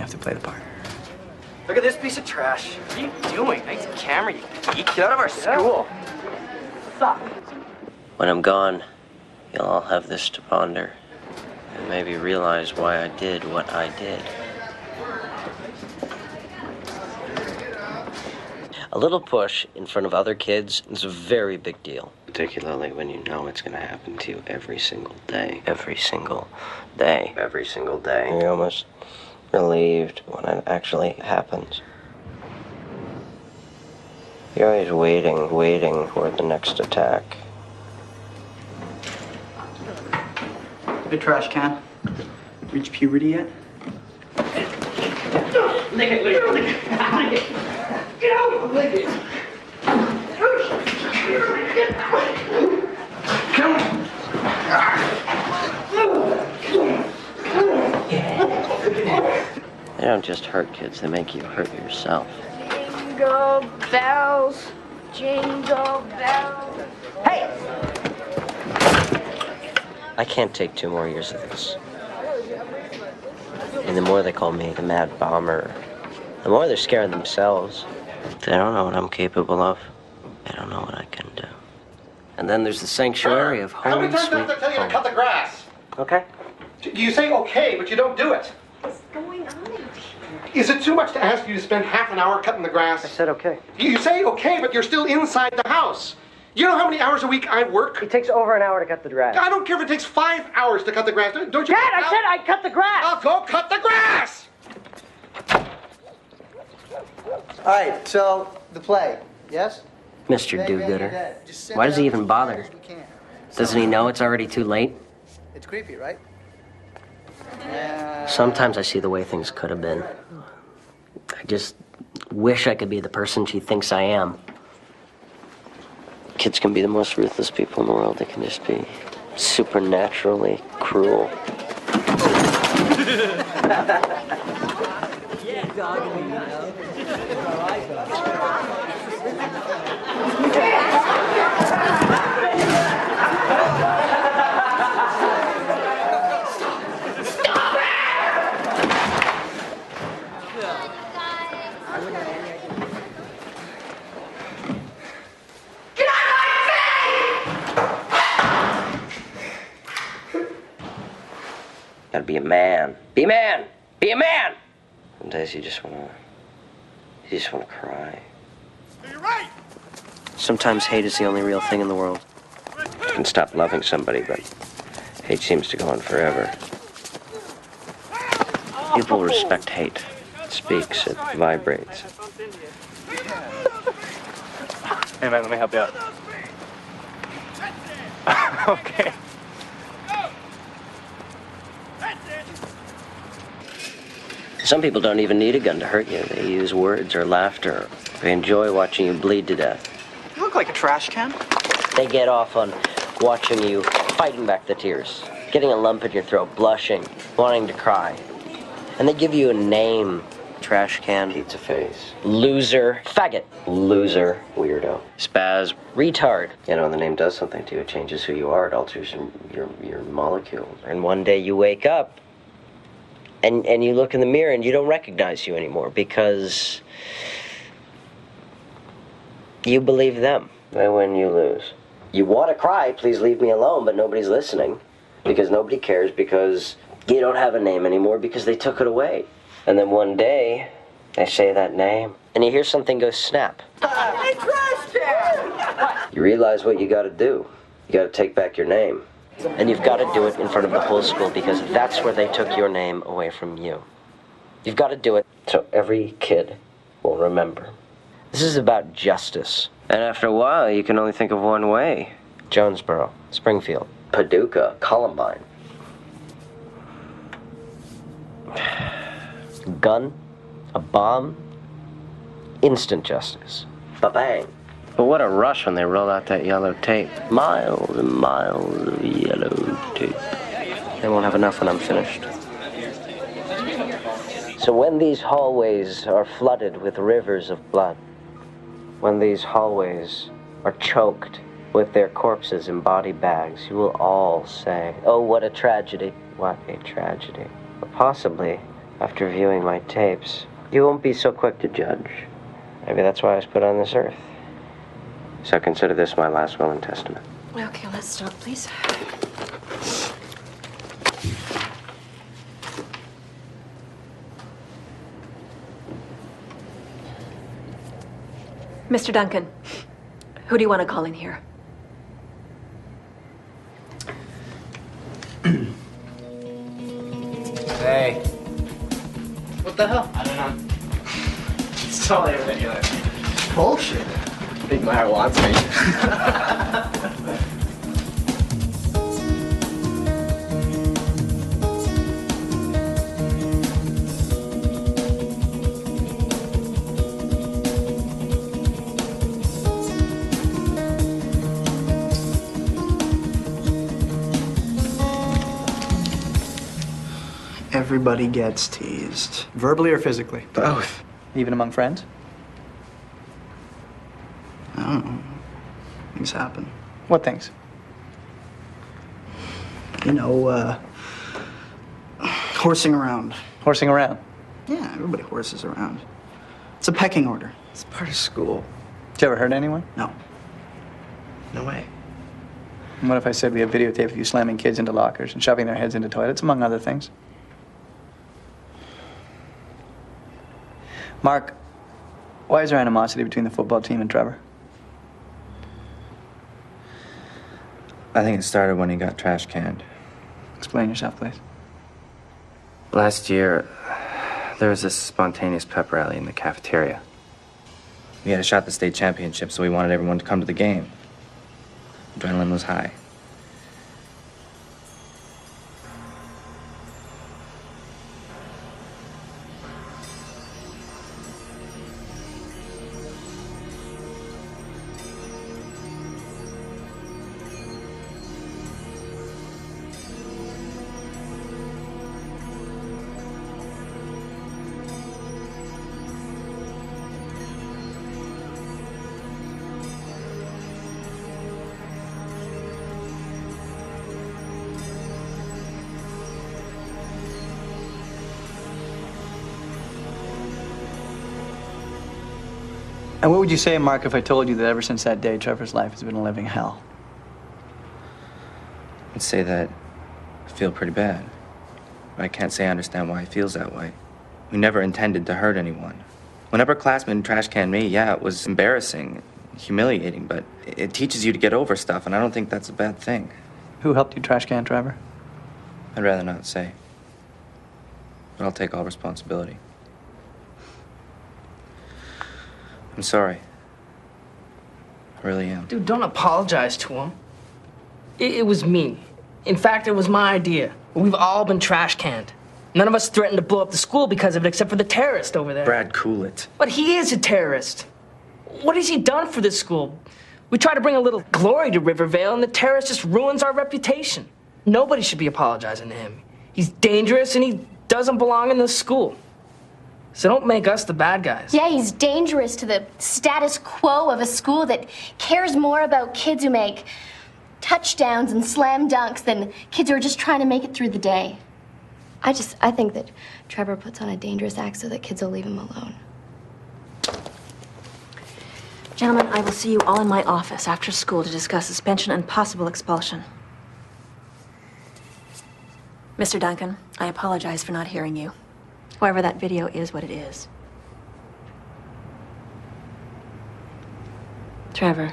have to play the part. Look at this piece of trash. What are you doing? Nice camera, you geek. Get out of our school. Suck. When I'm gone, you'll all have this to ponder and maybe realize why I did what I did. A little push in front of other kids is a very big deal, particularly when you know it's going to happen to you every single day. Every single day. Every single day. You're almost relieved when it actually happens. You're always waiting for the next attack. Hey, trash can. Reach puberty yet? Lick it. Get out! Lick it. Come on. They don't just hurt kids, they make you hurt yourself. Jingle bells, jingle bells. Hey! I can't take 2 more years of this. And the more they call me the mad bomber, the more they're scared themselves. They don't know what I'm capable of. They don't know what I can do. And then there's the sanctuary of How many home times do I have to tell you to cut the grass? Okay. You say okay, but you don't do it. What's going on in here? Is it too much to ask you to spend half an hour cutting the grass? I said okay. You say okay, but you're still inside the house. You know how many hours a week I work? It takes over an hour to cut the grass. I don't care if it takes 5 hours to cut the grass. Don't you? Dad, I said I'd cut the grass! I'll go cut the grass! All right, so the play, yes? Mr. Do-Gooder. Why does he even bother? Doesn't he know it's already too late? It's creepy, right? Sometimes I see the way things could have been. I just wish I could be the person she thinks I am. Kids can be the most ruthless people in the world. They can just be supernaturally cruel. Gotta be a man. Be a man! Be a man! Some days you just wanna cry. You're right! Sometimes hate is the only real thing in the world. You can stop loving somebody, but hate seems to go on forever. People respect hate. It speaks, it vibrates. Hey man, let me help you out. Okay. Some people don't even need a gun to hurt you. They use words or laughter. They enjoy watching you bleed to death. You look like a trash can. They get off on watching you fighting back the tears, getting a lump in your throat, blushing, wanting to cry. And they give you a name. Trash can, pizza face, loser, faggot, loser, weirdo, spaz, retard. You know, the name does something to you. It changes who you are. It alters your molecules. And one day you wake up and you look in the mirror and you don't recognize you anymore because you believe them. They win, you lose. You want to cry, please leave me alone, but nobody's listening because nobody cares because you don't have a name anymore because they took it away. And then one day, they say that name, and you hear something go snap. Hey, trash can! You realize what you gotta do. You gotta take back your name. And you've gotta do it in front of the whole school because that's where they took your name away from you. You've gotta do it so every kid will remember. This is about justice. And after a while, you can only think of one way. Jonesboro, Springfield, Paducah, Columbine. Gun, a bomb, instant justice. Ba-bang. But what a rush when they roll out that yellow tape. Miles and miles of yellow tape. They won't have enough when I'm finished. So when these hallways are flooded with rivers of blood, when these hallways are choked with their corpses in body bags, you will all say, oh, what a tragedy, what a tragedy. But possibly, After viewing my tapes, you won't be so quick to judge. Maybe that's why I was put on this earth. So consider this my last will and testament. Okay, let's start, please. Mr. Duncan, who do you want to call in here? Hey. What the hell? I don't know. It's totally ridiculous. Bullshit. I think Meyer wants me. Everybody gets teased. Verbally or physically? Both. Even among friends? I don't know. Things happen. What things? You know, horsing around. Horsing around? Yeah, everybody horses around. It's a pecking order. It's part of school. Did you ever hurt anyone? No. No way. And what if I said we have videotape of you slamming kids into lockers and shoving their heads into toilets, among other things? Mark, why is there animosity between the football team and Trevor? I think it started when he got trash canned. Explain yourself, please. Last year, there was this spontaneous pep rally in the cafeteria. We had a shot at the state championship, so we wanted everyone to come to the game. Adrenaline was high. And what would you say, Mark, if I told you that ever since that day, Trevor's life has been a living hell? I'd say that I feel pretty bad. But I can't say I understand why he feels that way. We never intended to hurt anyone. When upperclassmen trash canned me, yeah, it was embarrassing, humiliating, but it teaches you to get over stuff, and I don't think that's a bad thing. Who helped you trash can Trevor? I'd rather not say. But I'll take all responsibility. I'm sorry. I really am. Dude, don't apologize to him. It was me. In fact, it was my idea. We've all been trash canned. None of us threatened to blow up the school because of it, except for the terrorist over there. Brad, cool it. But he is a terrorist. What has he done for this school? We try to bring a little glory to Rivervale, and the terrorist just ruins our reputation. Nobody should be apologizing to him. He's dangerous, and he doesn't belong in this school. So don't make us the bad guys. Yeah, he's dangerous to the status quo of a school that cares more about kids who make touchdowns and slam dunks than kids who are just trying to make it through the day. I think that Trevor puts on a dangerous act so that kids will leave him alone. Gentlemen, I will see you all in my office after school to discuss suspension and possible expulsion. Mr. Duncan, I apologize for not hearing you. However, that video is what it is. Trevor.